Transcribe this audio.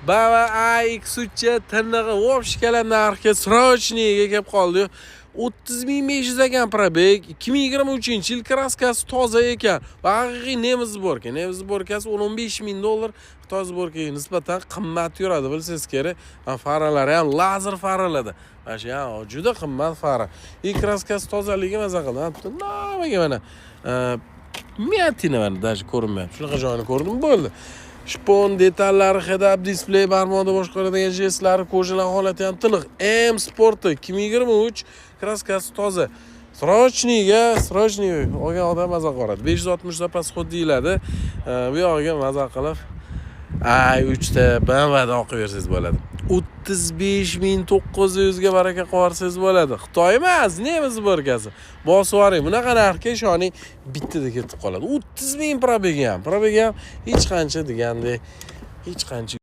Bava AX3 tirnig'i vobshkala narxga srochniga kelib qoldi. 30.500 ekan probeg. 2023-yil kraskasi toza ekan. Va haqiqiy nemis zborka. Nemis zborkasi $15.000. Xitoy zborkaga nisbatan qimmat yuradi, bilsangiz kerak. Faralari ham lazer faraladi. Mana shu ham juda qimmat fara. Kraskasi tozaligi maza qildi. Nimaga mana miyatina mana даже ko'rinmayapti. Shunaqa joyini ko'rdim bo'ldi. Shpon detallari, head-up display, barmoqda boshqaradigan jestlari, ko'rjilar holati ham tiniq. M Sporti 2023 kraskasi toza. Srochniga olgan odam maza qiladi. 560 zapas xud deyiladi. Bu yog'iga maza qilib i3 ta BMWda o'qib bersangiz bo'ladi. 35.900 ga baraka qo'yarsangiz bo'ladi. Xitoy emas, nemis zborkasi. Bosib yuboring. Bunaqa narxga ishoning, bittada ketib qoladi. 30.000 probegi ham hech qancha degandek, hech qancha